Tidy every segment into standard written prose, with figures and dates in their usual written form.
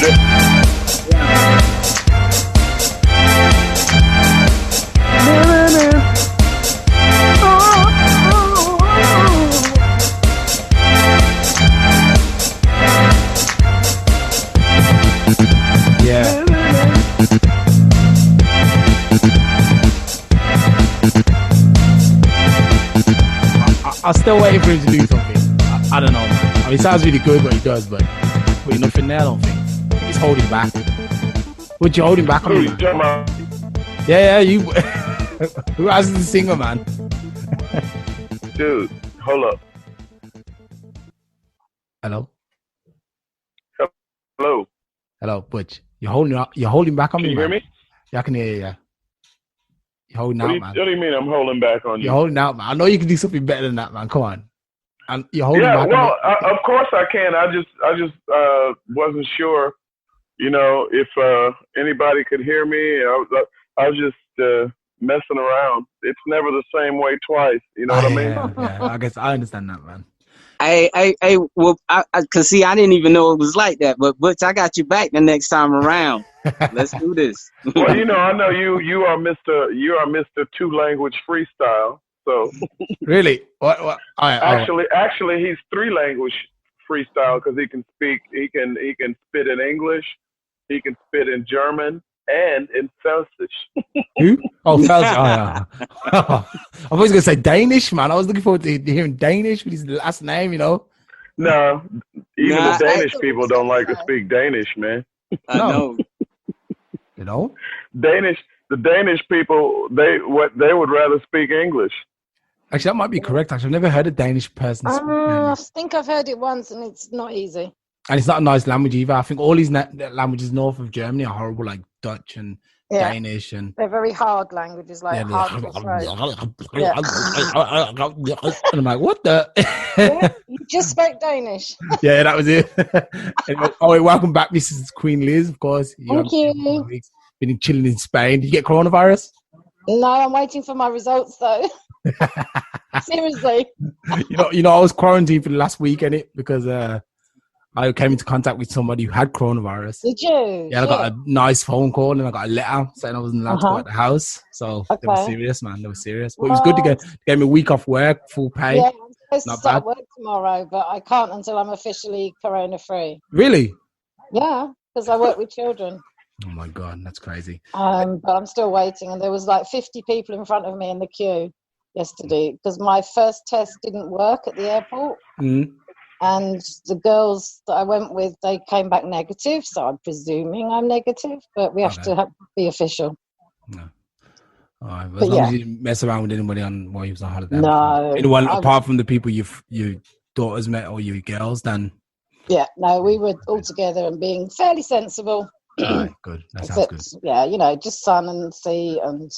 You there? Yeah. I'm still waiting for him to do something. I don't know, man. I mean, it sounds really good what he does, but nothing there, I don't think. He's holding back. What you holding back on me, man? Yeah, you. Who asked the singer, man? Dude, hold up. Hello? Hello. Hello, Butch. You're holding back on me, Can you hear me? Yeah, I can hear you, yeah. You're holding out, man. What do you mean I'm holding back on you? You're holding out, man. I know you can do something better than that, man. Come on. And you're holding back. Well, of course I can. I just wasn't sure, if anybody could hear me. I was just messing around. It's never the same way twice. You know what I mean? Yeah. I guess I understand that, man. Well, cause see, I didn't even know it was like that. But Butch, I got you back the next time around. Let's do this. Well, I know you are Mr. Two Language Freestyle. So really, what? Actually, he's three language freestyle because he can spit in English, he can spit in German, and in Felsish. Who? Oh, Felsish. Oh, yeah. I was gonna say Danish, man. I was looking forward to hearing Danish with his last name. No, even the Danish people don't like to speak Danish, man. I know. The Danish people, they would rather speak English. Actually, that might be correct. Actually, I've never heard a Danish person speak Danish. I think I've heard it once, and it's not easy. And it's not a nice language either. I think all these languages north of Germany are horrible, like Dutch and Danish, and they're very hard languages, like hard to throw. And I'm like, what the? You just spoke Danish. Yeah, that was it. Anyway, welcome back, Mrs. Queen Liz. Of course, Thank you. Been chilling in Spain. Did you get coronavirus? No, I'm waiting for my results though. Seriously. I was quarantined for the last week, because I came into contact with somebody who had coronavirus. Did you? Yeah, I got a nice phone call and I got a letter saying I wasn't allowed to go out the house. So They were serious, man. They were serious. But it was good to get me a week off work, full pay. Yeah, I'm supposed to start work tomorrow, but I can't until I'm officially corona-free. Really? Yeah, because I work with children. Oh my God, that's crazy. But I'm still waiting, and there was like 50 people in front of me in the queue yesterday because my first test didn't work at the airport. Mm. And the girls that I went with, they came back negative, so I'm presuming I'm negative, but we have to be official. No. All right, but as long as you didn't mess around with anybody while you was on holiday. No. Anyone apart from the people your daughters met or your girls, then? Yeah, no, we were all together and being fairly sensible. All right, good. That sounds good. Yeah, just sun and sea and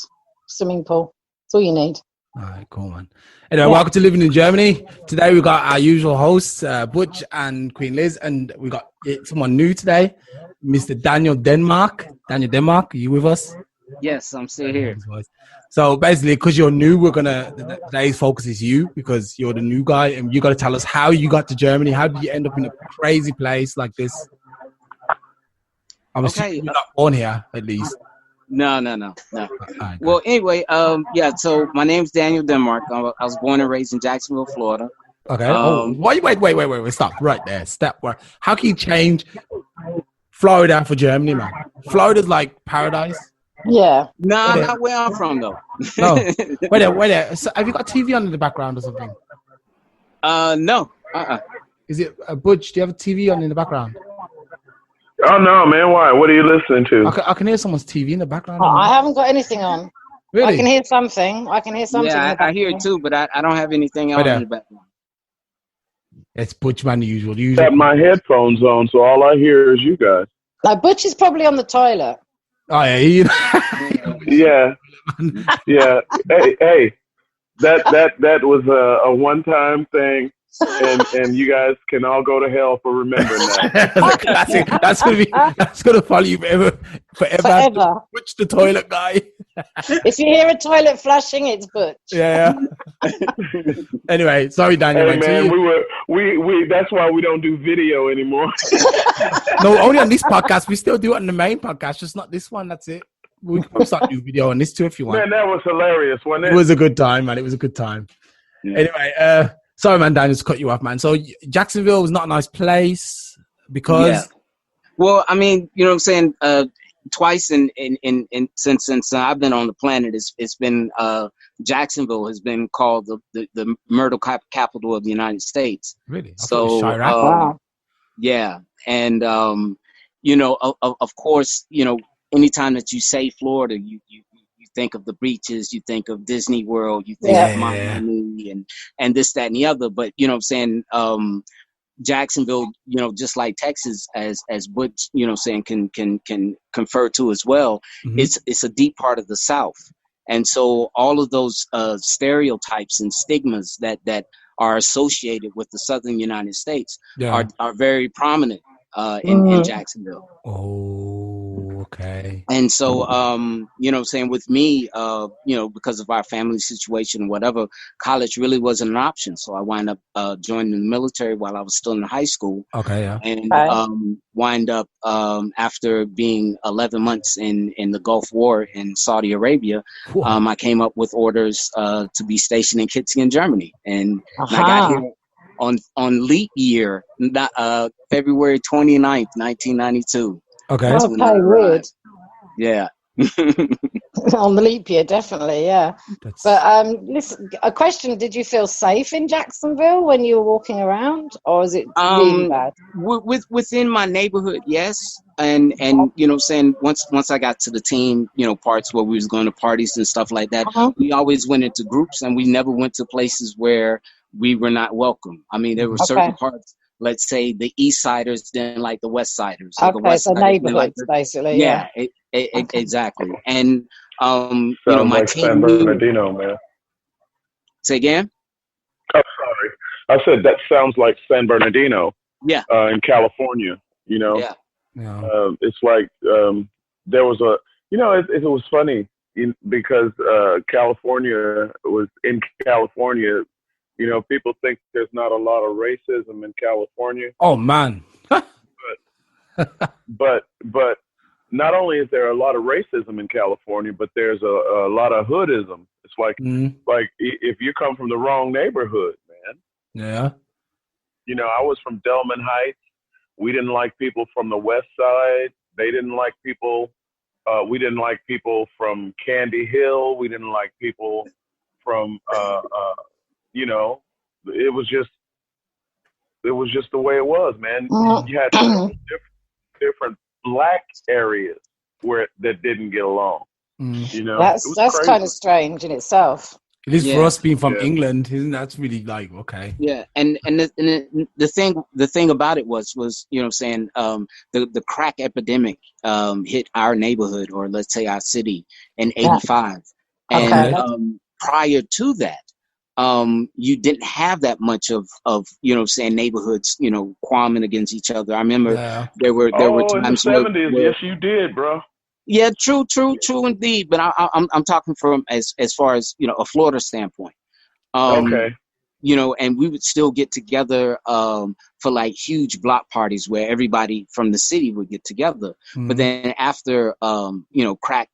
swimming pool. That's all you need. All right, cool, man. Anyway, welcome to Living in Germany. Today we got our usual hosts, Butch and Queen Liz, and we got someone new today, Mr. Daniel Denmark. Daniel Denmark, are you with us? Yes, I'm still here. So basically, because you're new, today's focus is you, because you're the new guy, and you got to tell us how you got to Germany. How did you end up in a crazy place like this? I'm assuming you're not born here, at least. No. Right, well, anyway, so my name's Daniel Denmark. I was born and raised in Jacksonville, Florida. Okay. Wait. Stop right there. How can you change Florida for Germany, man? Florida's like paradise. Yeah. No, not where I'm from, though. No. Wait there. So, have you got TV on in the background or something? No. Is it Butch? Do you have a TV on in the background? Oh, no, man. Why? What are you listening to? I can hear someone's TV in the background. I haven't got anything on. Really? I can hear something. Yeah, I hear it too, but I don't have anything on in the background. It's Butch, man, the usual. I have my headphones on, so all I hear is you guys. No, Butch is probably on the toilet. Oh, yeah. Yeah. Hey, that was a one-time thing. and you guys can all go to hell for remembering that. Classic. That's gonna follow you forever. Butch the toilet guy. If you hear a toilet flushing, it's Butch. Yeah. Anyway, sorry, Daniel. Hey man, we that's why we don't do video anymore. No, only on this podcast. We still do it on the main podcast, just not this one. That's it. We can start doing video on this too if you want. Man, that was hilarious, wasn't it? It was a good time, man. It was a good time. Yeah. Anyway, sorry, man, Daniel, to cut you off, man. So Jacksonville was not a nice place because. Yeah. Well, I mean, you know what I'm saying. Twice since I've been on the planet, it's been Jacksonville has been called the murder capital of the United States. Really? So Wow. Yeah, and you know, of course, you know, anytime that you say Florida, you think of the beaches, you think of Disney World, you think of Miami and this, that, and the other. But you know what I'm saying, Jacksonville, you know, just like Texas, as Butch, you know, saying can confer to as well. Mm-hmm. It's a deep part of the South, and so all of those stereotypes and stigmas that are associated with the Southern United States are very prominent in Jacksonville. Oh, okay. And so, you know what I'm saying, with me, you know, because of our family situation, whatever, college really wasn't an option. So I wind up joining the military while I was still in high school. Okay, yeah. And wind up, after being 11 months in the Gulf War in Saudi Arabia, I came up with orders to be stationed in Kitzingen, Germany. And I got here on leap year, February 29th, 1992. Okay. Okay, weird. Yeah. On the leap year, definitely, yeah. But listen, a question: did you feel safe in Jacksonville when you were walking around, or is it really bad? Within my neighborhood, yes. And you know, saying once I got to the team, you know, parts where we was going to parties and stuff like that, we always went into groups, and we never went to places where we were not welcome. I mean, there were certain parts. Let's say the East Siders didn't like the West Siders. Okay, the West so neighborhoods, basically. Yeah, exactly. And you know, my like team. San Bernardino, man. Say again? Oh, sorry. I said that sounds like San Bernardino. Yeah. In California, you know. Yeah. It's like there was a, you know, it was funny because California was in California. You know, people think there's not a lot of racism in California. Oh man! but not only is there a lot of racism in California, but there's a lot of hoodism. It's like if you come from the wrong neighborhood, man. Yeah. You know, I was from Delman Heights. We didn't like people from the West Side. They didn't like people. We didn't like people from Candy Hill. We didn't like people from. You know, it was just the way it was, man. You had different black areas that didn't get along. You know, that's kind of strange in itself. It is for us being from England, isn't that really like okay? Yeah, and the thing about it was you know what I'm saying, the crack epidemic hit our neighborhood, or let's say our city, in '85, and prior to that. You didn't have that much of you know, saying neighborhoods, you know, quarreling against each other. I remember there were times in the 70s. Yes, you did, bro. Yeah, true indeed. But I'm talking from as far as, you know, a Florida standpoint. You know, and we would still get together for like huge block parties where everybody from the city would get together. But then after you know, crack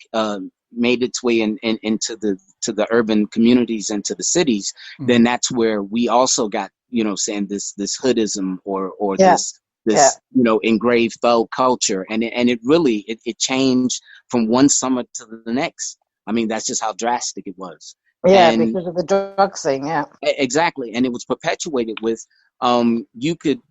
made its way into the urban communities and to the cities, then that's where we also got, you know, saying this hoodism or this you know, engraved thug culture, and it really it changed from one summer to the next. I mean, that's just how drastic it was. Yeah, and because of the drug thing. Yeah, exactly, and it was perpetuated with you could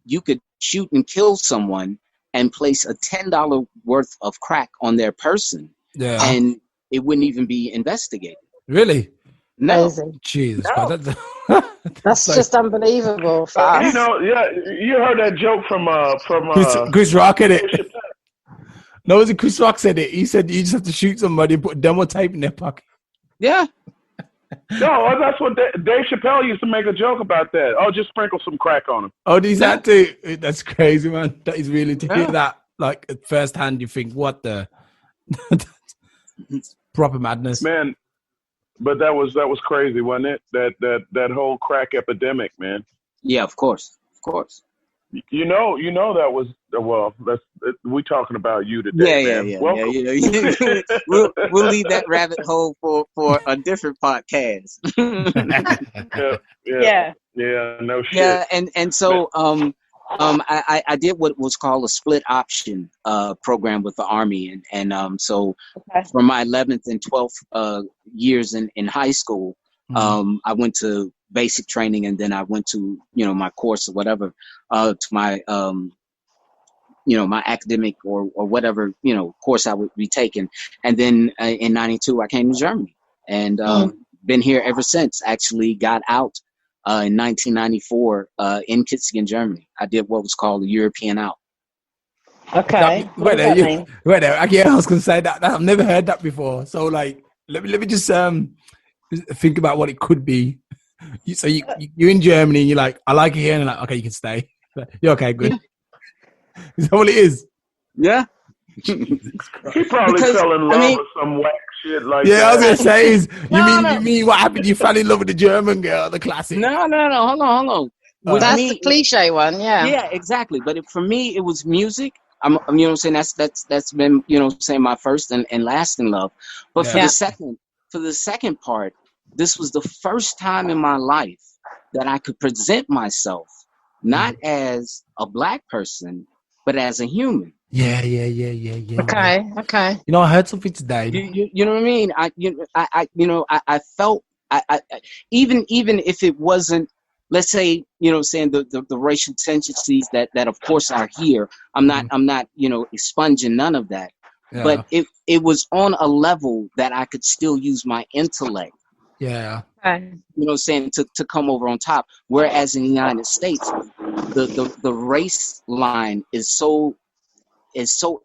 shoot and kill someone and place a $10 worth of crack on their person, and it wouldn't even be investigated. Really? No. Jesus. No. That's just unbelievable. You know, you heard that joke from Chris Rock in it. No, was it Chris Rock said it? He said you just have to shoot somebody and put demo tape in their pocket. Yeah. No, that's what Dave Chappelle used to make a joke about that. Oh, just sprinkle some crack on him. Oh, he's that too. That's crazy, man. That is really to hear that. Like at first hand, you think, what the proper madness, man. But that was crazy, wasn't it? That whole crack epidemic, man. Yeah, of course. You know that was we talking about you today, man. Yeah. We'll leave that rabbit hole for a different podcast. Yeah, no shit. Yeah, and so I did what was called a split option program with the Army, and so from my 11th and 12th years in high school, I went to basic training, and then I went to my course or whatever to my my academic or whatever course I would be taking, and then in '92 I came to Germany and been here ever since. Actually got out in 1994 in Kitzingen, Germany. I did what was called a European out. Okay. Wait there. I was gonna say that I've never heard that before. So like, let me just think about what it could be. So you're in Germany and you're like, I like it here, and you're like, okay, you can stay. You're okay, good. Is that what it is? Yeah. He probably fell in love with some whack shit like that. Yeah, I was gonna say you mean what happened? You fell in love with the German girl, the classic. No. Hold on. That's the cliche one, yeah. Yeah, exactly. But for me, it was music. I'm saying that's been saying my first and lasting love. But for the second part, this was the first time in my life that I could present myself not as a black person, but as a human. Yeah. Okay. I heard something today. You know what I mean? I felt even if it wasn't, let's say, saying the racial tendencies that of course are here. I'm not expunging none of that. Yeah. But it was on a level that I could still use my intellect. Yeah. Saying to come over on top. Whereas in the United States, the race line is so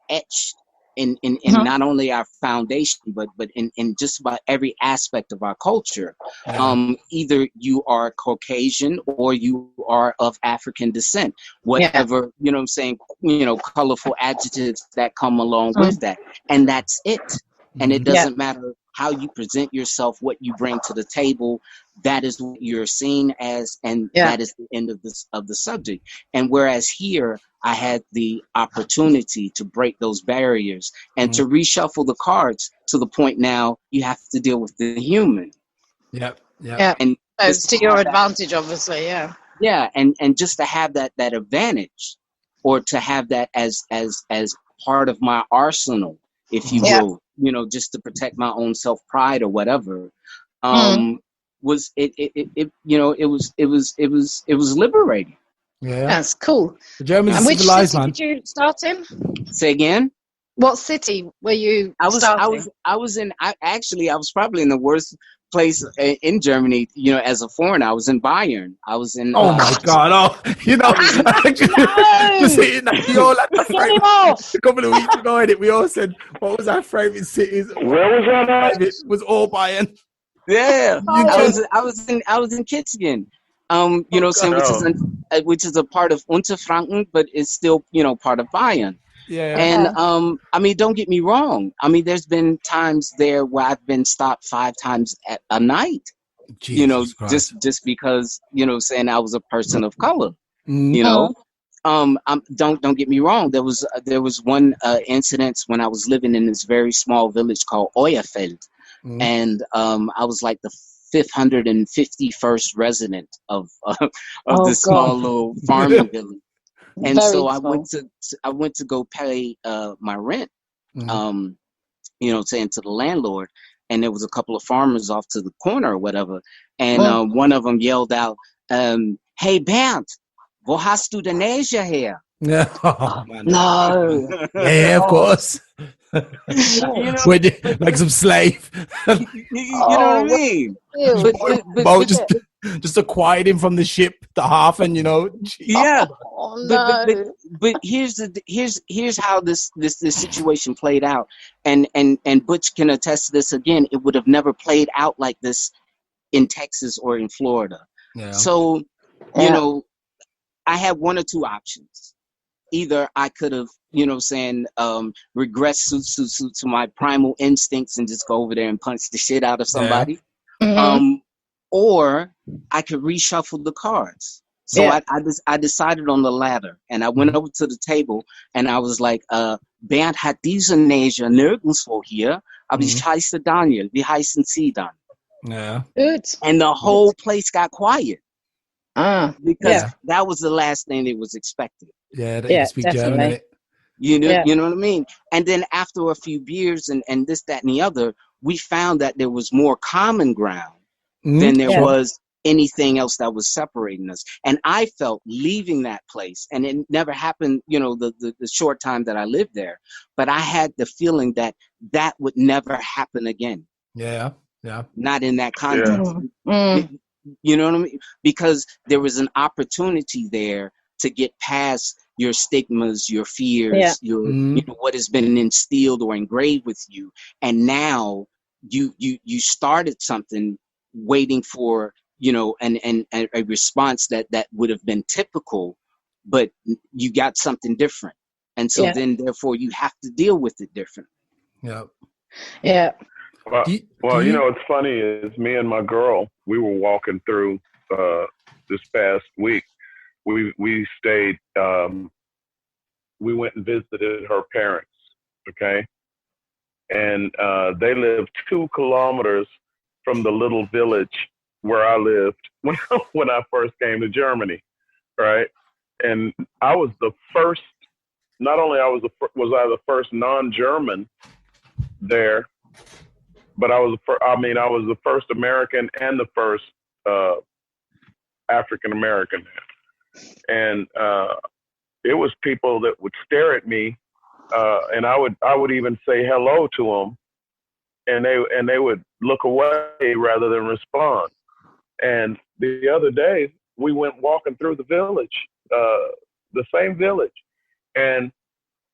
etched in not only our foundation, but in just about every aspect of our culture. Yeah. Either you are Caucasian or you are of African descent, whatever, colorful adjectives that come along with that. And that's it. And it doesn't matter how you present yourself, what you bring to the table. That is what you're seen as, and that is the end of the subject. And whereas here, I had the opportunity to break those barriers and to reshuffle the cards to the point now you have to deal with the human. Yeah. And it's to your advantage, obviously. Yeah, and just to have that advantage, or to have that as part of my arsenal, if you will, just to protect my own self pride or whatever. Was it was liberating. Yeah, that's cool. The Germans and which civilized, city man. did you start in? Say again. What city were you? I was probably in the worst place in Germany. As a foreigner, I was in Bayern. I was in. Oh my God! Just hitting that. We all had a couple of weeks ago, we all said, "What was our favorite cities?" Where was that? It was all Bayern. Yeah, I was in Kitzingen. Which is a part of Unterfranken, but it's still, part of Bayern. Yeah. And don't get me wrong. There's been times there where I've been stopped 5 times a night. Jesus Christ. just because, saying I was a person of color. Don't get me wrong. There was one incident when I was living in this very small village called Euerfeld. And I was like the 551st resident of this small little farming village, and very so I went to go pay my rent, saying to the landlord, and there was a couple of farmers off to the corner or whatever, and one of them yelled out, "Hey Bernd, wo hast du denn Asia her?" Oh, man. No. Yeah, of course. Like some slave. You know what I mean? But just to quiet him from the ship, the Hafen, Yeah. Oh, no. But here's how this situation played out, and Butch can attest to this again. It would have never played out like this in Texas or in Florida. Yeah. So, you know, I had one or two options. Either I could have, regressed to my primal instincts and just go over there and punch the shit out of somebody. Or I could reshuffle the cards. So I decided on the latter, and I went over to the table and I was like, Bernd hat diese Neige nirgendwo hier, aber ich heiße Daniel, wie heißen Sie dann? Yeah. Good. And the whole place got quiet. Because Yeah. that was the last thing they was expecting. Yeah, that you speak German. You know what I mean? And then after a few beers and this, that, and the other, we found that there was more common ground than there was anything else that was separating us. And I felt leaving that place, and it never happened, the short time that I lived there, but I had the feeling that that would never happen again. Yeah. Not in that context. You know what I mean? Because there was an opportunity there to get past your stigmas, your fears, your what has been instilled or engraved with you, and now you started something, waiting for and a response that would have been typical, but you got something different, and so then therefore you have to deal with it differently. Yeah. Well, what's funny is me and my girl, we were walking through this past week. We stayed, we went and visited her parents, okay? And they lived 2 kilometers from the little village where I lived when I first came to Germany, right? And I was the first, not only was I the first non-German there, but I was the first American and the first African American there. And it was people that would stare at me, and I would even say hello to them, and they would look away rather than respond. And the other day we went walking through the village, the same village, and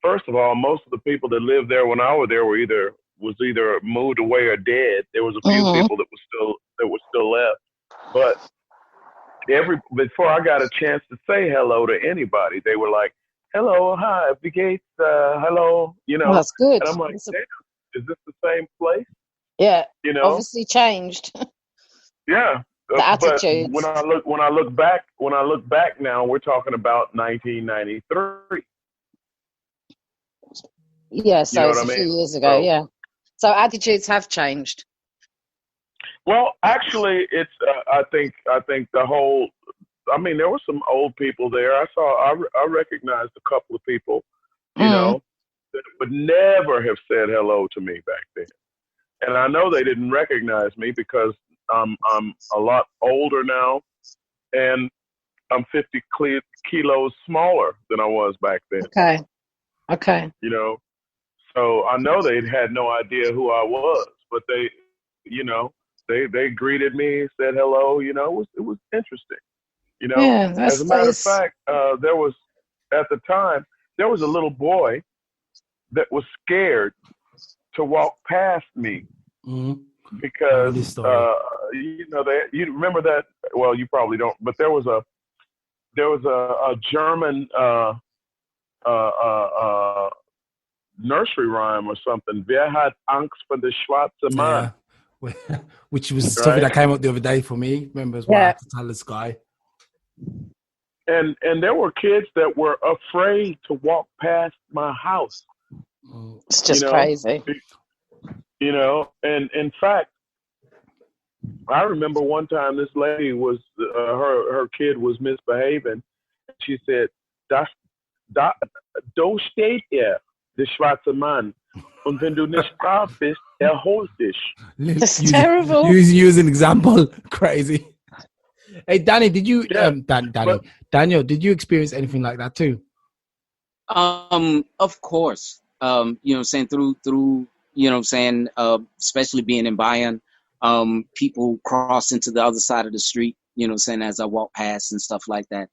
first of all, most of the people that lived there when I was there was either moved away or dead. There was a few people that were still left, but before I got a chance to say hello to anybody, they were like, "Hello, hi, wie geht's? Hello," Well, that's good. And I'm like, "Damn, is this the same place?" Yeah, obviously changed. Yeah, the attitudes. But when I look back now, we're talking about 1993. Yeah, so it's a few years ago. Yeah, so attitudes have changed. Well, actually, it's I think the whole. I mean, there were some old people there. I recognized a couple of people, that would never have said hello to me back then, and I know they didn't recognize me because I'm a lot older now, and I'm 50 kilos smaller than I was back then. Okay. So I know they had no idea who I was, but they, they greeted me, said hello. It was interesting. As a matter of fact, at the time there was a little boy that was scared to walk past me because you remember that. Well, you probably don't, but there was a German nursery rhyme or something. Wer hat Angst vor der schwarze Mann? Yeah. Which was something that came up the other day for me. Remember as well, I had to tell this guy. And there were kids that were afraid to walk past my house. It's just crazy. And in fact, I remember one time this lady was her kid was misbehaving. She said, "Da steht der schwarze Mann. Und wenn du nicht brav bist, holt dich." That's terrible. Use an example. Crazy. Hey, Danny, did you, Daniel, did you experience anything like that too? Of course. Through especially being in Bayern, people cross into the other side of the street, as I walk past and stuff like that.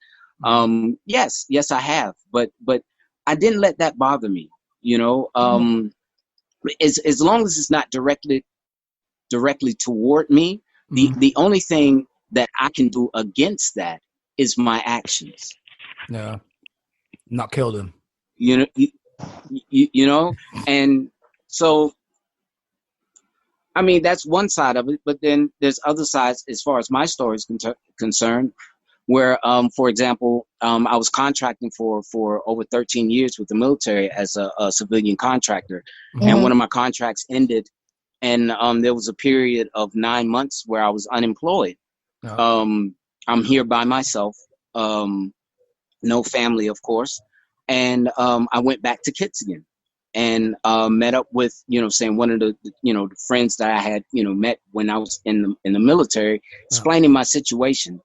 Yes, I have, but I didn't let that bother me, as long as it's not directly toward me, The only thing that I can do against that is my actions. Yeah, not kill them. You know, and so I mean that's one side of it, but then there's other sides as far as my story is concerned, where for example, I was contracting for over 13 years with the military as a civilian contractor, and one of my contracts ended, and there was a period of 9 months where I was unemployed. I'm here by myself, no family, of course. And I went back to Kitzingen and met up with, one of the, the friends that I had, met when I was in the military, explaining my situation.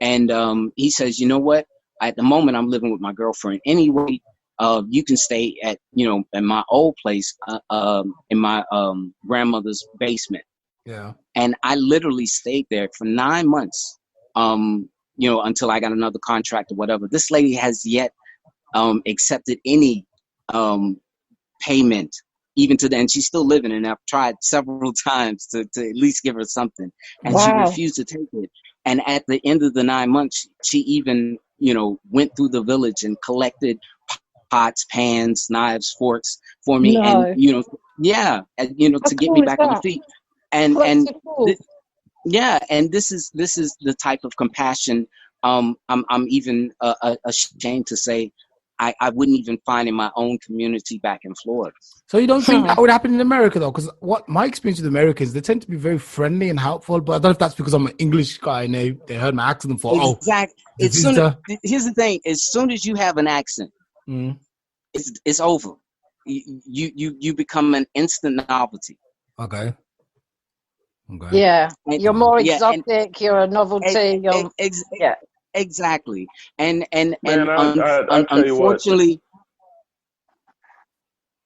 And he says, you know what? At the moment, I'm living with my girlfriend anyway. You can stay at, in my old place, in my grandmother's basement. Yeah. And I literally stayed there for 9 months, until I got another contract or whatever. This lady has yet accepted any payment, even to then. She's still living, and I've tried several times to at least give her something, and she refused to take it. And at the end of the 9 months, she even, went through the village and collected pots, pans, knives, forks for me, and to get me back on the feet. And this is the type of compassion I'm even ashamed to say I wouldn't even find in my own community back in Florida. So you don't think that would happen in America, though? Because what my experience with America is, they tend to be very friendly and helpful. But I don't know if that's because I'm an English guy and they heard my accent and thought, exactly. Here's the thing: as soon as you have an accent, it's over. You become an instant novelty. Okay. Yeah, you're more exotic. You're a novelty. Exactly. And Man, I tell you what. Unfortunately.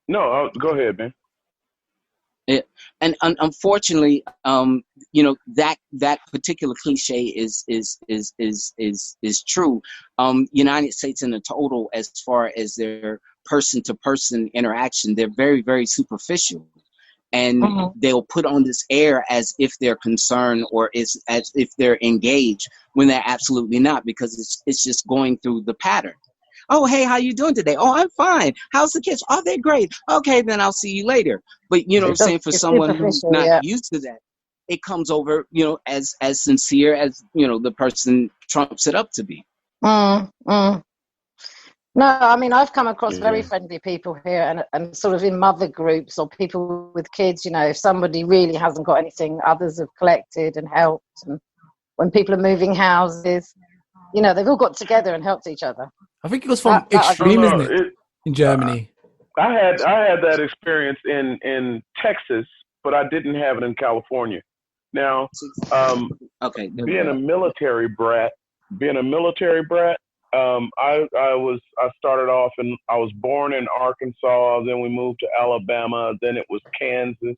No, go ahead, man. Yeah, and unfortunately, that particular cliche is true. United States in the total, as far as their person-to-person interaction, they're very, very superficial, and they'll put on this air as if they're concerned or as if they're engaged when they're absolutely not, because it's just going through the pattern. Oh, hey, how you doing today? Oh, I'm fine. How's the kids? Oh, they're great. Okay, then I'll see you later. But, what I'm saying, for someone who's not used to that, it comes over, as sincere as, the person trumps it up to be. No, I mean, I've come across very friendly people here, and sort of in mother groups or people with kids, if somebody really hasn't got anything, others have collected and helped. And when people are moving houses, they've all got together and helped each other. I think it was from extreme, isn't it? In Germany. I had that experience in Texas, but I didn't have it in California. Now, being a military brat, I started off and I was born in Arkansas, then we moved to Alabama, then it was Kansas.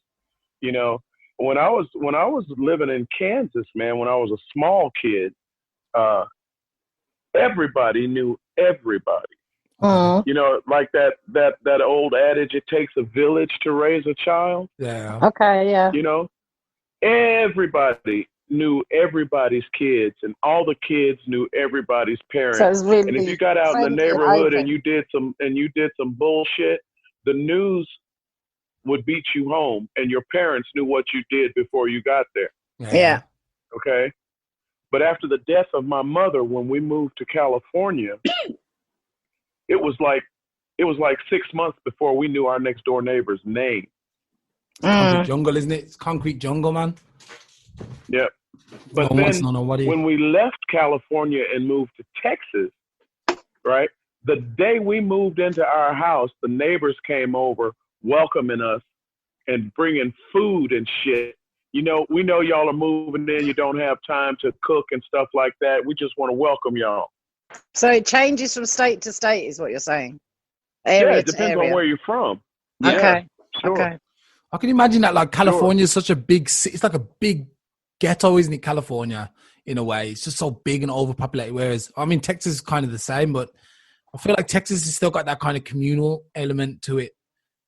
When I was living in Kansas, man, when I was a small kid, everybody knew everybody. Like that old adage, it takes a village to raise a child. Yeah. Okay, yeah. Everybody knew everybody's kids, and all the kids knew everybody's parents. So it was really, and if you got out in the neighborhood and you did some bullshit, the news would beat you home, and your parents knew what you did before you got there. Yeah. Okay. But after the death of my mother, when we moved to California, it was like 6 months before we knew our next door neighbor's name. Concrete jungle, isn't it? It's concrete jungle, man. Yep. But then when we left California and moved to Texas, right, the day we moved into our house, the neighbors came over welcoming us and bringing food and shit. We know y'all are moving in. You don't have time to cook and stuff like that. We just want to welcome y'all. So it changes from state to state, is what you're saying? It depends on where you're from. Okay. Yeah, sure. Okay. I can imagine that, like, California is such a big city. It's like a big ghetto, isn't it, California, in a way? It's just so big and overpopulated, whereas, I mean, Texas is kind of the same, but I feel like Texas has still got that kind of communal element to it.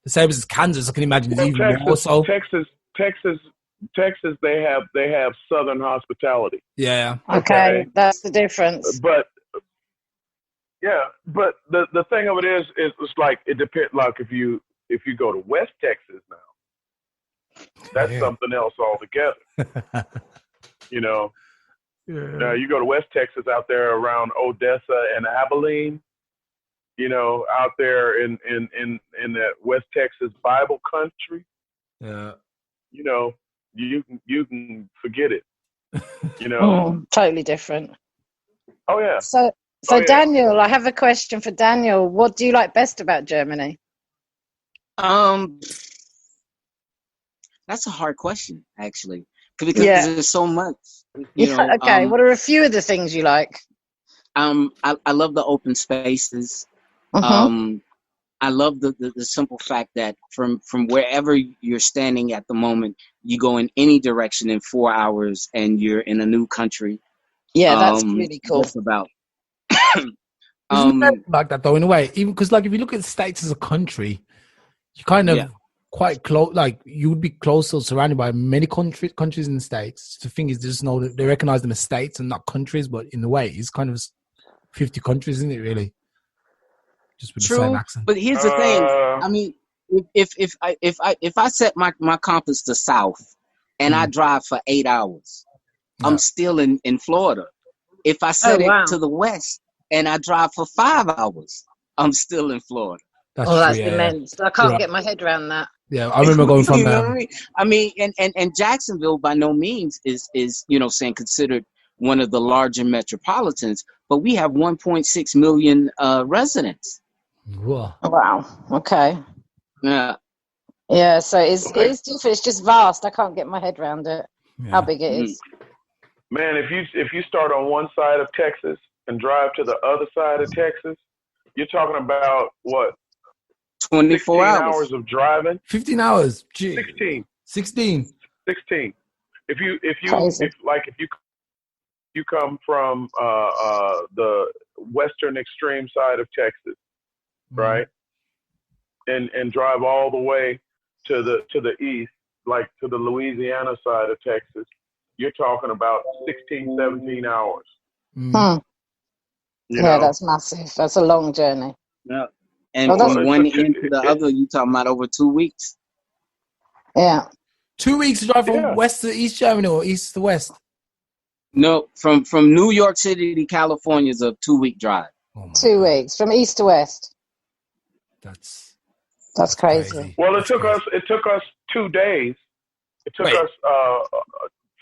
The same as Kansas, I can imagine, is even more so. Texas Texas, they have Southern hospitality. Yeah. Okay, that's the difference. But the thing of it is it's like it depends. Like if you go to West Texas now, that's something else altogether. You know, you go to West Texas out there around Odessa and Abilene. You know, out there in that West Texas Bible country. Yeah. You know, you can forget it. You know, totally different. Oh yeah. So Daniel, I have a question for Daniel. What do you like best about Germany? That's a hard question, actually, because there's so much. You know. Okay. What are a few of the things you like? I love the open spaces. I love the simple fact that from wherever you're standing at the moment, you go in any direction in 4 hours and you're in a new country. Yeah, that's really cool. Just about. Like that though, in a way, even because like if you look at the States as a country, you kind of quite close. Like you would be close or surrounded by many countries in the States. The thing is, they just know that they recognize them as states and not countries, but in a way, it's kind of 50 countries, isn't it? Really. Just with the same accent. But here's the thing. I mean, if I set my compass to south and I drive for 8 hours, I'm still in Florida. If I set it to the west and I drive for 5 hours, I'm still in Florida. That's immense. I can't get my head around that. Yeah, I remember going from there. I mean, and Jacksonville by no means is saying considered one of the larger metropolitans, but we have 1.6 million residents. Whoa. Wow. Okay. Yeah. Yeah. So it's different. It's just vast. I can't get my head around it. Yeah. How big it is. Man, if you start on one side of Texas and drive to the other side of Texas, you're talking about what? 24 hours of driving. 15 hours. Gee. 16. If you come from the western extreme side of Texas, right, and drive all the way to the east, like to the Louisiana side of Texas, you're talking about 16, 17 hours. Yeah, that's massive. That's a long journey. Yeah. And from one end to the other, you're talking about over 2 weeks. Yeah. 2 weeks to drive from west to east Germany or east to west? No, from New York City to California is a 2-week drive. 2 weeks from east to west. That's crazy. Well, it took us 2 days. It took us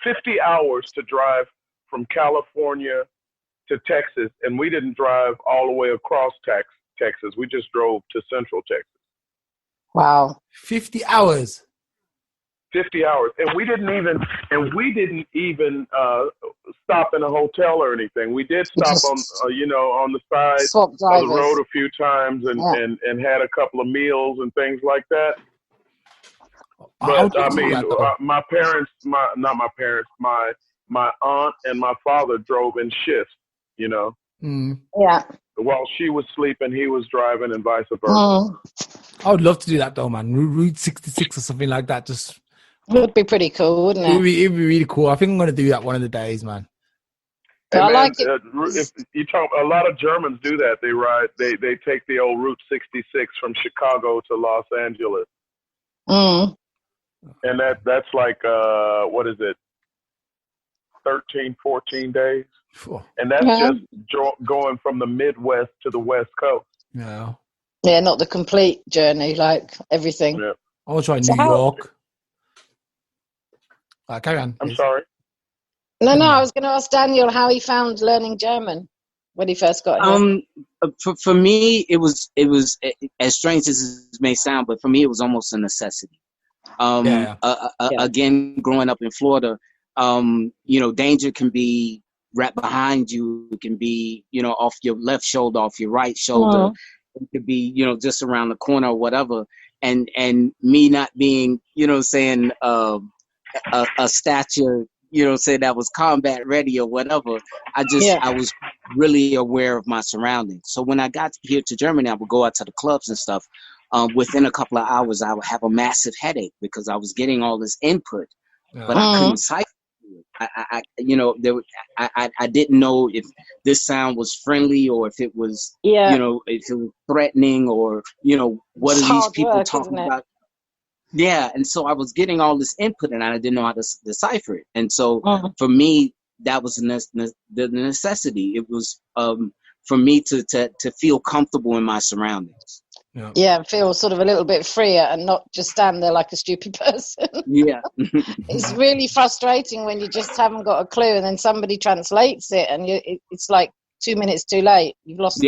50 hours to drive from California to Texas, and we didn't drive all the way across Texas. We just drove to Central Texas. Wow. 50 hours. 50 hours, and we didn't even stop in a hotel or anything. We did stop on the side of the road a few times and had a couple of meals and things like that. But I mean, my aunt and my father drove in shifts. You know. Yeah. While she was sleeping, he was driving, and vice versa. I would love to do that though, man. Route 66 or something like that. Just. It would be pretty cool, wouldn't it? It'd be really cool. I think I'm going to do that one of the days, man. Hey, I like it. If you talk, a lot of Germans do that. They take the old Route 66 from Chicago to Los Angeles. And that's like, what is it, 13, 14 days? And that's just going from the Midwest to the West Coast. Yeah. Yeah, not the complete journey, like everything. Yeah. I want to try New York. Carry on. I'm sorry. No, I was going to ask Daniel how he found learning German when he first got here. For me, it was as strange as it may sound, but for me, it was almost a necessity. Again, growing up in Florida, danger can be right behind you. It can be, off your left shoulder, off your right shoulder. It could be, just around the corner or whatever. And me not being, saying a stature, say that was combat ready or whatever. I was really aware of my surroundings. So when I got here to Germany, I would go out to the clubs and stuff. Within a couple of hours, I would have a massive headache because I was getting all this input but I couldn't cipher it. I you know, I didn't know if this sound was friendly or if it was, you know, if it was threatening or, you know, what are these people talking about? Yeah, and so I was getting all this input and I didn't know how to decipher it. And so for me, that was the necessity. It was for me to feel comfortable in my surroundings. Yeah, feel sort of a little bit freer and not just stand there like a stupid person. Yeah. It's really frustrating when you just haven't got a clue and then somebody translates it and it's like 2 minutes too late. You've missed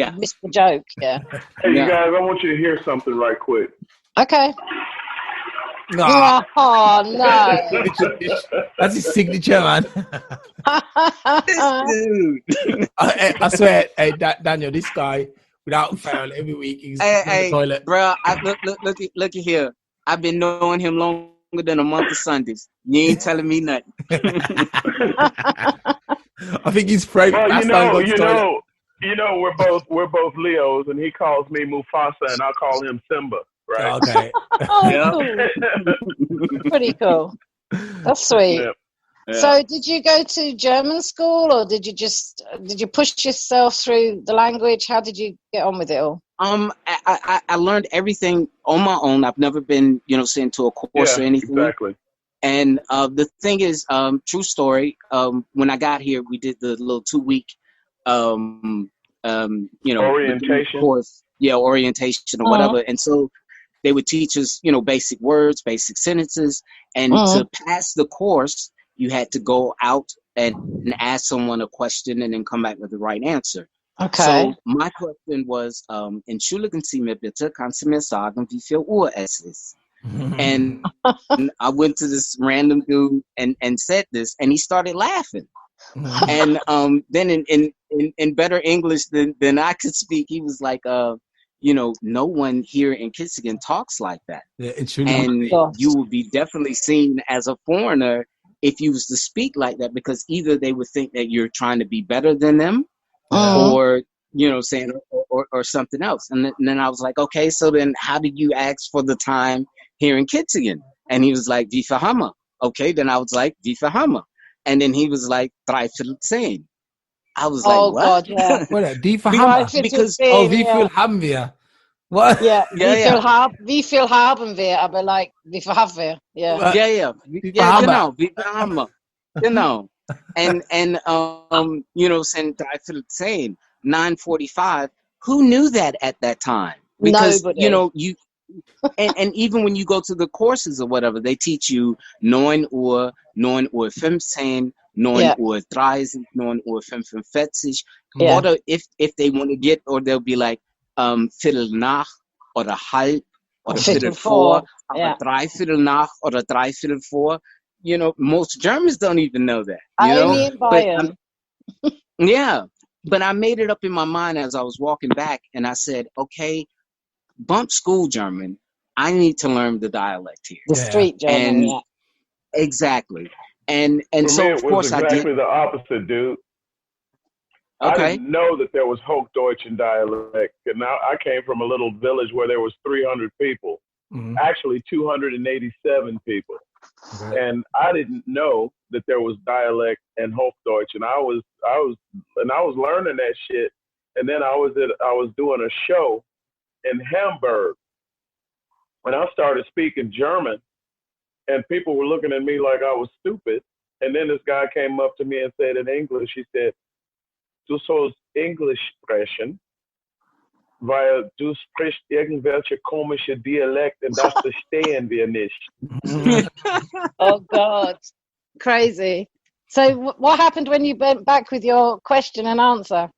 the joke. Yeah. Hey, you guys, I want you to hear something right quick. Okay. Nah. Oh, no. That's his signature, man. Dude. I swear, hey, Daniel, this guy, without fail, every week he's in the toilet. Bro, look here. I've been knowing him longer than a month of Sundays. You ain't telling me nothing. I think he's afraid. Well, you know, we're both Leos, and he calls me Mufasa, and I call him Simba. Right. Okay. Cool. Pretty cool. That's sweet. Yeah. Yeah. So did you go to German school or did you push yourself through the language? How did you get on with it all? I learned everything on my own. I've never been, sent to a course or anything. Exactly. And the thing is, true story, when I got here, we did the little 2-week, orientation course. Yeah, orientation or whatever. And so they would teach us, basic words, basic sentences. And to pass the course, you had to go out and ask someone a question and then come back with the right answer. Okay. So my question was, entschuldigen Sie mir bitte, kannst du mir sagen, wie viel Uhr es ist? And I went to this random dude and said this, and he started laughing. And then in better English than I could speak, he was like, no one here in Kitzingen talks like that. Yeah, it's true. And you would be definitely seen as a foreigner if you was to speak like that, because either they would think that you're trying to be better than them, or saying or something else. And then I was like, okay, so then how did you ask for the time here in Kitzingen? And he was like, wie viel Hammer? Okay, then I was like, wie viel Hammer? And then he was like, 3:10. I was like, what? God, yeah. What? Wie viel Hammer? Because wie viel haben wir? What? Yeah, wie viel haben wir? Aber like, wie viel haben wir? Yeah. Yeah, wie viel Hammer? And saying 3:10, 9:45. Who knew that at that time? Because nobody. And even when you go to the courses or whatever, they teach you 9 Uhr, 9:15, 9:30, 9:45. Yeah. Or if they want to get, or they'll be like Viertel nach oder halb oder Viertel vor, oder Dreiviertel nach oder Dreiviertel vor. Most Germans don't even know that. But I made it up in my mind as I was walking back, and I said, okay, bump school German. I need to learn the dialect here. The street German, Exactly. And so, me, of course, I did. Exactly the opposite, dude. Okay. I didn't know that there was Hochdeutsch and dialect. And now I came from a little village where there was 300 people, actually 287 people. Okay. And I didn't know that there was dialect and Hochdeutsch. And I was learning that shit. And then I was doing a show in Hamburg. And I started speaking German, and people were looking at me like I was stupid. And then this guy came up to me and said in English, he said, "Du sollst Englisch sprechen, weil du sprichst irgendwelche komische Dialekt und das verstehen wir nicht." Oh God, crazy. So what happened when you went back with your question and answer?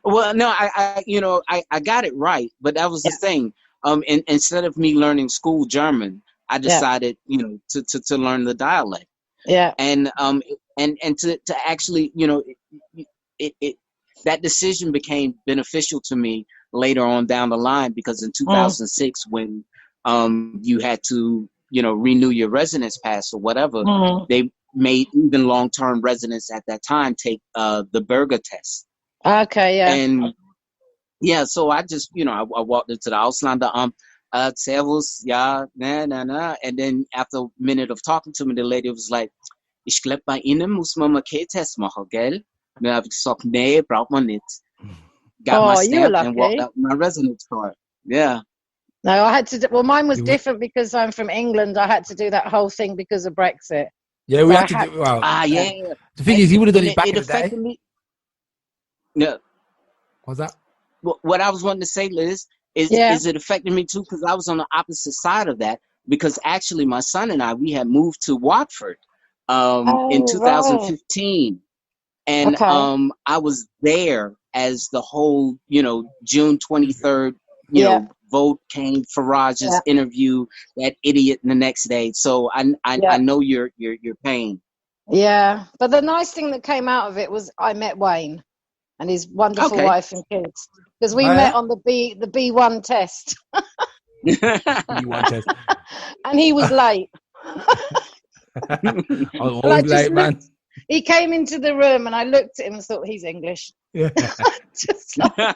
Well, no, I got it right, but that was the thing. And instead of me learning school German, I decided, to learn the dialect. Yeah. And to actually, that decision became beneficial to me later on down the line, because in 2006, when you had to, renew your residence pass or whatever, they made even long-term residents at that time take the Burger test. Okay, yeah. And so I just, I walked into the Ausländeраmt, servus, ja, na. And then after a minute of talking to me, the lady was like, ich glaube, bei Ihnen muss man einen K-Test machen, gell? Und dann habe ich gesagt, nee, braucht man nicht. Got my stamp and walked out with my residence card. Yeah. No, I had to. Well, mine was different because I'm from England. I had to do that whole thing because of Brexit. Yeah, we had to do. Well, yeah. The thing is, he would have done it back in the day. Me. No. What's that? What I was wanting to say, Liz, is it affected me too? Because I was on the opposite side of that. Because actually, my son and we had moved to Watford in 2015. Right. And I was there as the whole, June 23rd, vote came, Farage's interview, that idiot the next day. So I know your pain. Yeah, but the nice thing that came out of it was I met Wayne and his wonderful wife and kids, because we met on the B1 test. B1 test. And he was late. I'm always late, man. He came into the room and I looked at him and thought, he's English. Yeah. Just like, I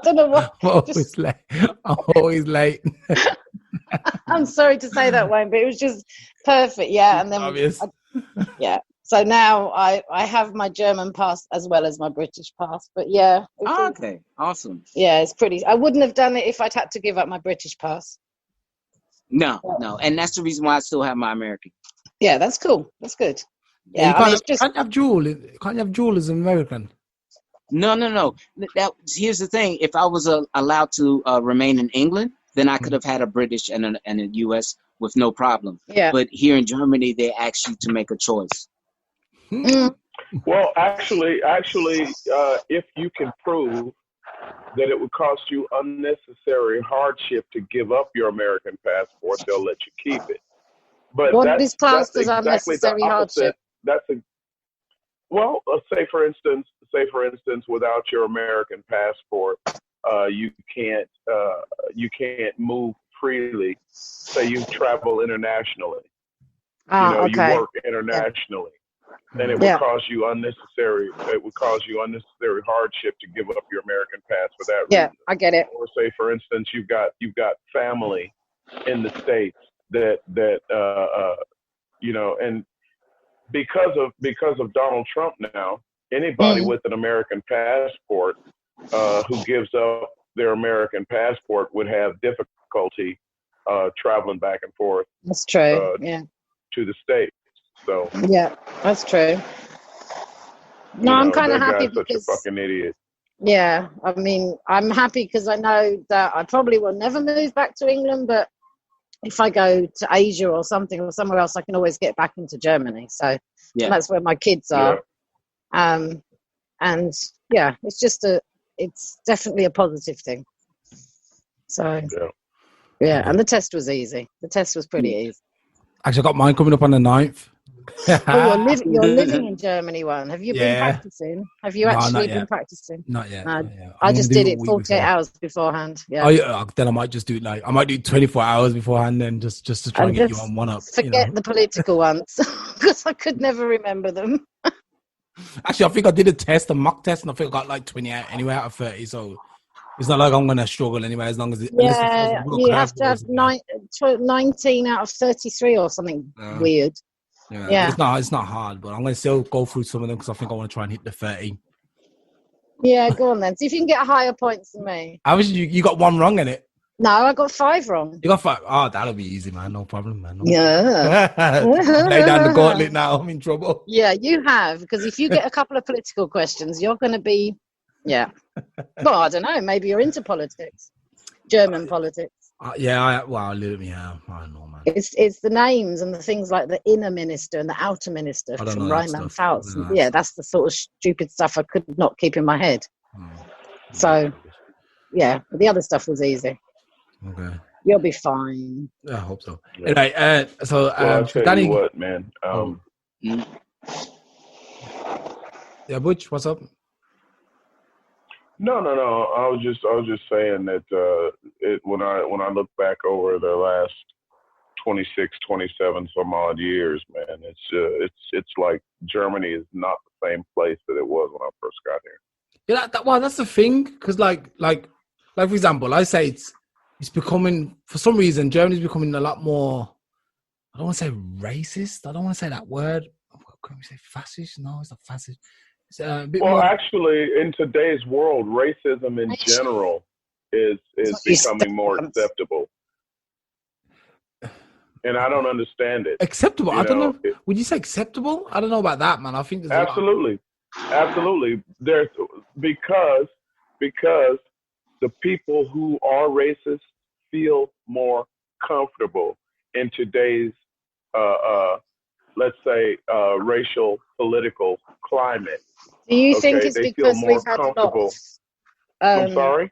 don't know what. I'm always late. I'm sorry to say that, Wayne, but it was just perfect. Yeah. And then, obvious. So now I have my German pass as well as my British pass. But yeah. Okay. Awesome. Yeah, it's pretty. I wouldn't have done it if I'd had to give up my British pass. No. And that's the reason why I still have my American. Yeah, that's cool. That's good. Yeah, can't you have dual as an American? No. Here's the thing. If I was allowed to remain in England, then I could have had a British and a U.S. with no problem. Yeah. But here in Germany, they ask you to make a choice. Well, actually, if you can prove that it would cost you unnecessary hardship to give up your American passport, they'll let you keep it. But what is classed as unnecessary hardship? Say for instance, without your American passport, you can't move freely. Say you travel internationally, you work internationally, then it would cause you unnecessary. It would cause you unnecessary hardship to give up your American pass for that reason. Yeah, I get it. Or say, for instance, you've got family in the States that and because of Donald Trump now, anybody with an American passport who gives up their American passport would have difficulty traveling back and forth. That's true. To the States. So yeah, that's true. No, I'm kind of happy because such a fucking idiot. Yeah, I mean, I'm happy because I know that I probably will never move back to England, but if I go to Asia or something or somewhere else, I can always get back into Germany. So that's where my kids are. Yeah. And yeah, it's definitely a positive thing. So and the test was easy. The test was pretty easy. Actually, I got mine coming up on the 9th. You're living in Germany, one. Have you been practicing? Have you actually been practicing? Not yet. I just did it 48 hours beforehand. Yeah. Then I might just do I might do 24 hours beforehand, then just to try and get you on one up. Forget the political ones because I could never remember them. Actually, I think I did a mock test, and I think I got like 28 anyway out of 30. So it's not like I'm going to struggle anyway, as long as you have to have 19 out of 33 or something weird. Yeah. It's not hard, but I'm going to still go through some of them because I think I want to try and hit the 30. Yeah, go on then. See if you can get higher points than me. How was you got one wrong in it? No, I got 5 wrong. You got 5? Oh, that'll be easy, man. No problem, man. Yeah. Lay down the gauntlet now. I'm in trouble. Yeah, you have, because if you get a couple of political questions, you're going to be, well, I don't know. Maybe you're into politics, German politics. A little bit. Yeah, I don't know, man. It's the names and the things like the inner minister and the outer minister from Rhineland-Pfalz. Yeah, that's the sort of stupid stuff I could not keep in my head. So, yeah, the other stuff was easy. Okay. You'll be fine. I hope so. Anyway, I'll tell Danny, you what, man. Yeah, Butch, what's up? No. I was just saying that when I look back over the last 26, 27 some odd years, man, it's like Germany is not the same place that it was when I first got here. Yeah, that's the thing, because like for example, I say it's becoming, for some reason, Germany's becoming a lot more, I don't want to say racist. I don't want to say that word. Can we say fascist? No, it's not fascist. It's a bit more. Actually, in today's world, racism in general is becoming more acceptable. And I don't understand it. Acceptable? I don't know. Would you say acceptable? I don't know about that, man. I think there's absolutely. There's because the people who are racist feel more comfortable in today's let's say racial political climate. Do you think it's because we've had a lot of, I'm sorry?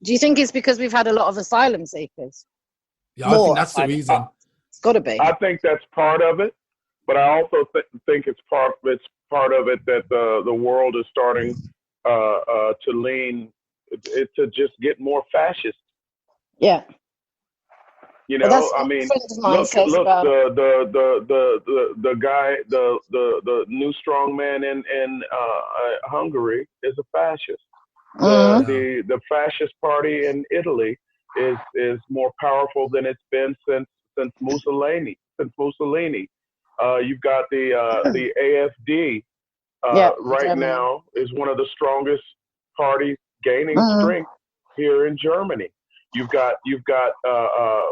Do you think it's because we've had a lot of asylum seekers? Yeah, I think that's the reason. It's got to be. I think that's part of it, but I also think it's part of it that the world is starting to lean to just get more fascist. Yeah. You know, I mean, look, the guy, the new strongman in Hungary is a fascist. The fascist party in Italy is more powerful than it's been since Mussolini. You've got the AfD right now is one of the strongest parties gaining strength here in Germany. You've got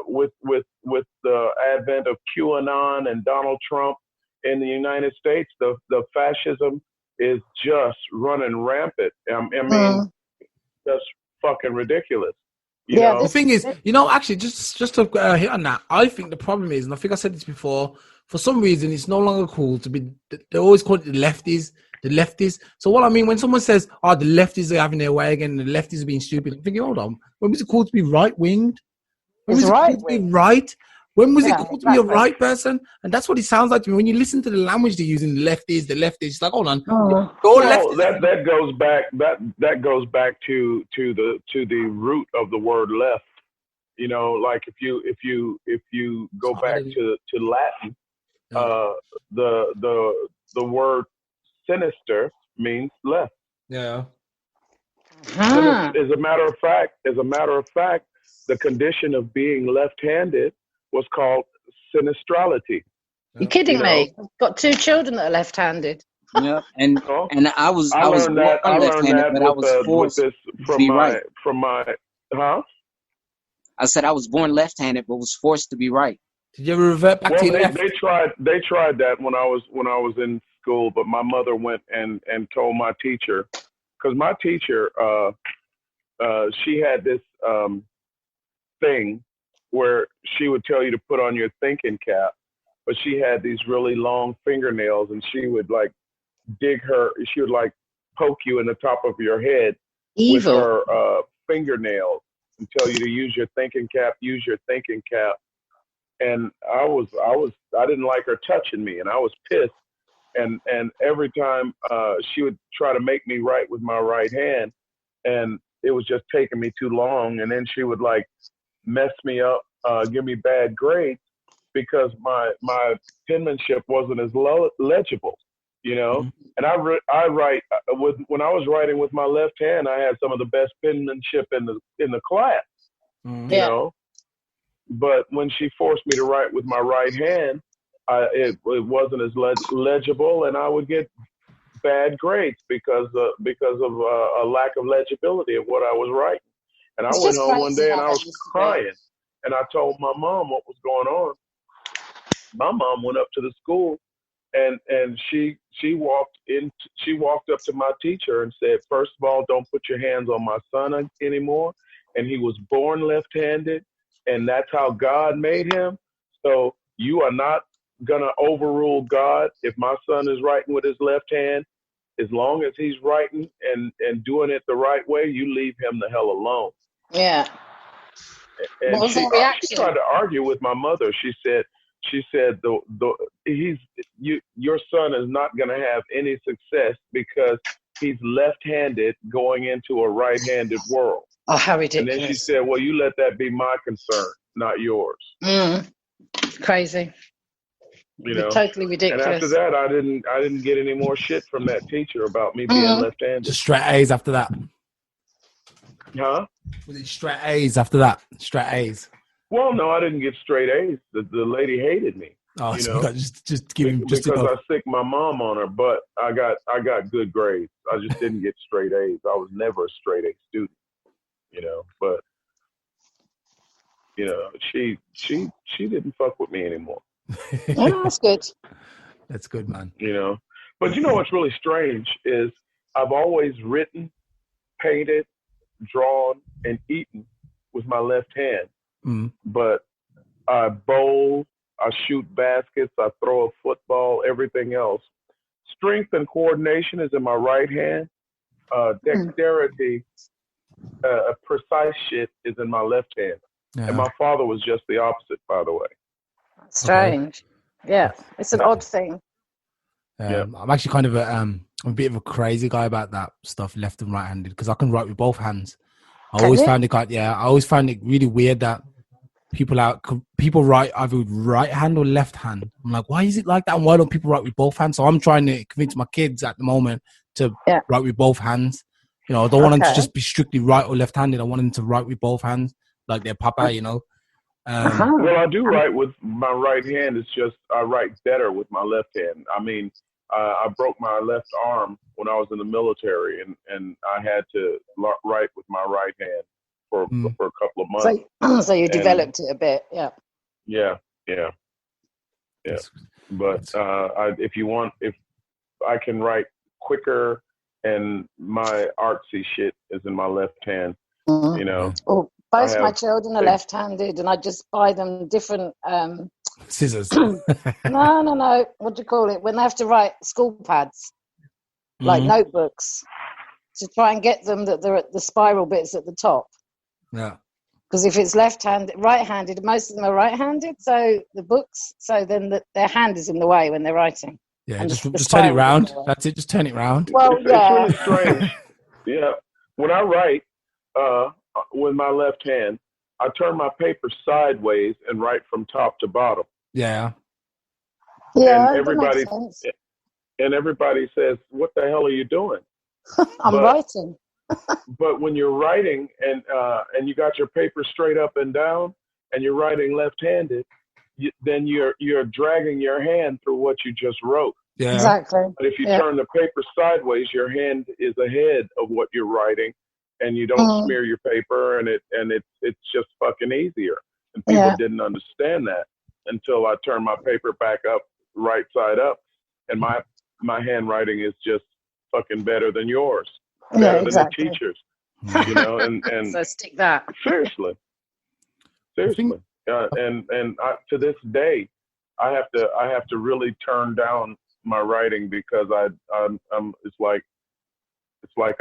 with the advent of QAnon and Donald Trump in the United States, the fascism is just running rampant. I mean, that's fucking ridiculous. You know? The thing is, actually, just to hit on that, I think the problem is, and I think I said this before, for some reason, it's no longer cool to be, they always call it the lefties. So what I mean, when someone says, the lefties are having their way again, the lefties are being stupid, I'm thinking, hold on, when was it cool to be right-winged? When was it cool to be right? When was it cool to be a right person? And that's what it sounds like to me. When you listen to the language they're using, the lefties, it's like, hold on. That goes back to the root of the word left. You know, like if you go back to Latin, the word sinister means left. Yeah. As a matter of fact, the condition of being left-handed was called sinistrality. You're kidding me? I've got 2 children that are left-handed. Yeah, and I was born left-handed, but I was forced to be right. I said I was born left-handed, but was forced to be right. Did you ever revert back to your left? They tried that when I was in school, but my mother went and told my teacher, because my teacher she had this thing where she would tell you to put on your thinking cap, but she had these really long fingernails, and she would like she would like poke you in the top of your head with her fingernails and tell you to use your thinking cap. And I didn't like her touching me, and I was pissed. And every time she would try to make me write with my right hand, and it was just taking me too long. And then she would like mess me up, give me bad grades because my penmanship wasn't as legible, you know. And I write when I was writing with my left hand, I had some of the best penmanship in the class, you know. But when she forced me to write with my right hand, it wasn't as legible, and I would get bad grades because of a lack of legibility of what I was writing. And I went home one day and I was crying, and I told my mom what was going on. My mom went up to the school, and she walked up to my teacher and said, "First of all, don't put your hands on my son anymore. And he was born left-handed, and that's how God made him. So you are not gonna overrule God. If my son is writing with his left hand, as long as he's writing and doing it the right way, you leave him the hell alone." Yeah. And what was her reaction? She tried to argue with my mother. She said your son is not going to have any success because he's left-handed going into a right-handed world. Oh, how ridiculous. And then she said, "Well, you let that be my concern, not yours." Crazy. You know, totally ridiculous. And after that, I didn't get any more shit from that teacher about me being left-handed. Just straight A's after that. Huh? Was it straight A's after that? Straight A's. Well, no, I didn't get straight A's. The lady hated me. Oh, so you got just give him just because I sicked my mom on her, but I got good grades. I just didn't get straight A's. I was never a straight A student, but she didn't fuck with me anymore. Oh, that's good. That's good, man. But what's really strange is I've always written, painted, drawn, and eaten with my left hand. Mm. But I bowl, I shoot baskets, I throw a football, everything else. Strength and coordination is in my right hand. Dexterity, precise shit is in my left hand. Yeah. And my father was just the opposite, by the way. Strange. Okay. Yeah, it's an odd thing. I'm actually kind of I'm a bit of a crazy guy about that stuff, left and right-handed, because I can write with both hands. I always found it really weird that people write either with right hand or left hand. I'm like, why is it like that? And why don't people write with both hands? So I'm trying to convince my kids at the moment to write with both hands. I don't want them to just be strictly right or left-handed. I want them to write with both hands, like their papa, Well, I do write with my right hand. It's just I write better with my left hand. I mean, I broke my left arm when I was in the military, and I had to write with my right hand for a couple of months. So you developed it a bit, yeah. Yeah. But if I can write quicker, and my artsy shit is in my left hand, Well, both my children are left-handed, and I just buy them different scissors. No. What do you call it? When they have to write school pads, like notebooks, to try and get them that they're at the spiral bits at the top. Yeah. Because if it's right-handed, most of them are right-handed. So the books, so then their hand is in the way when they're writing. Yeah, just turn it round. That's it. Just turn it round. Well, it's really strange. Yeah, when I write with my left hand, I turn my paper sideways and write from top to bottom. Yeah. Yeah. And everybody says, "What the hell are you doing?" I'm writing. But when you're writing and you got your paper straight up and down, and you're writing left-handed, then you're dragging your hand through what you just wrote. Yeah. Exactly. But if you turn the paper sideways, your hand is ahead of what you're writing, and you don't smear your paper, and it's just fucking easier. And people didn't understand that until I turned my paper back up, right side up, and my handwriting is just fucking better than yours, better than the teachers. And so stick that. Seriously. And to this day, I have to really turn down my writing because it's like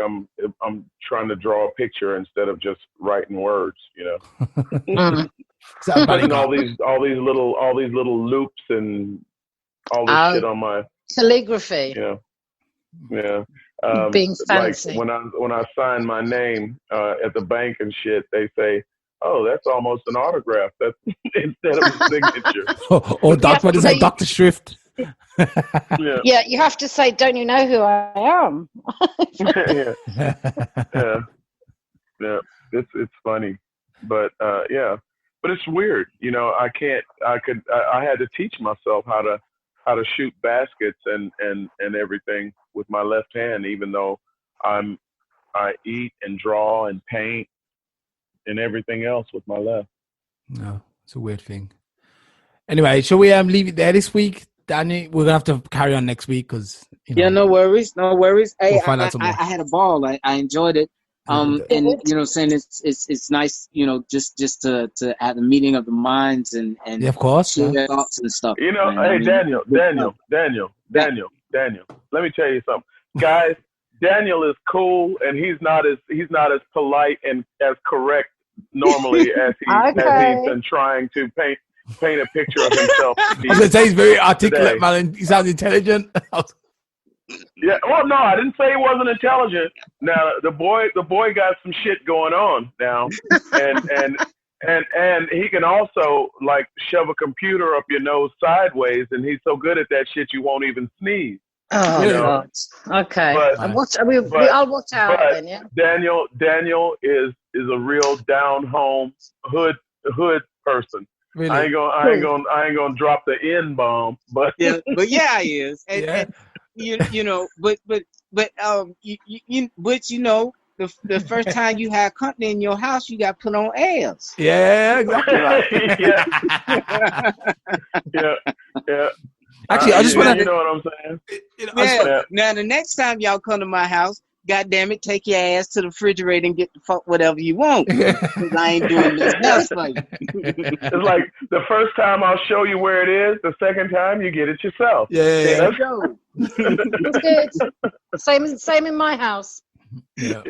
I'm trying to draw a picture instead of just writing words, Putting all these little loops and all this shit on my calligraphy. Yeah. Being fancy. Like when I sign my name at the bank and shit, they say, "Oh, that's almost an autograph." That's instead of a signature. Or what is that, Dr. Schrift? Yeah, you have to say, "Don't you know who I am?" Yeah. It's funny, but but it's weird. I had to teach myself how to shoot baskets and everything with my left hand, even though I eat and draw and paint and everything else with my left. No, it's a weird thing. Anyway, shall we leave it there this week, Danny? We're gonna have to carry on next week because no worries. Hey, I had a ball. I enjoyed it. And saying it's nice, just to have the meeting of the minds and of course, share thoughts and stuff. Hey, Daniel. Let me tell you something, guys. Daniel is cool, and he's not as polite and as correct normally as he's been trying to paint a picture of himself. I was gonna say he's very articulate, today. Man. He sounds intelligent. Yeah. Well, no, I didn't say he wasn't intelligent. Now the boy got some shit going on now, and he can also like shove a computer up your nose sideways, and he's so good at that shit you won't even sneeze. Oh, you know? God. Okay. But, I'll watch out then, yeah? Daniel is a real down home hood person. Really? I ain't gonna drop the N bomb, but yeah, he is. And you know, but you know, the first time you had company in your house, you got put on airs. Yeah, exactly right. yeah. Actually, I just want to. You know what I'm saying? Now the next time y'all come to my house, God damn it, take your ass to the refrigerator and get the fuck whatever you want. Because I ain't doing this mess for you. It's like the first time I'll show you where it is. The second time you get it yourself. There you go. That's good. Same in my house. Yep.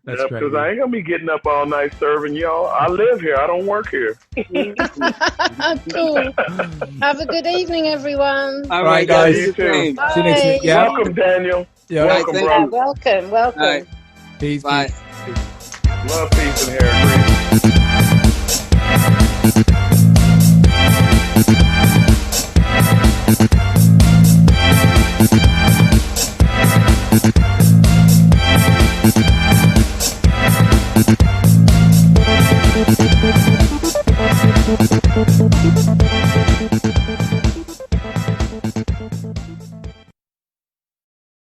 That's great. Because I ain't gonna be getting up all night serving y'all. I live here. I don't work here. Cool. Have a good evening, everyone. All right, guys. You too. Bye. See you next week. Yeah. Welcome, Daniel. Yeah. Welcome, bro. Yeah, welcome. Right. Peace. Bye. Love, peace, and hair grease.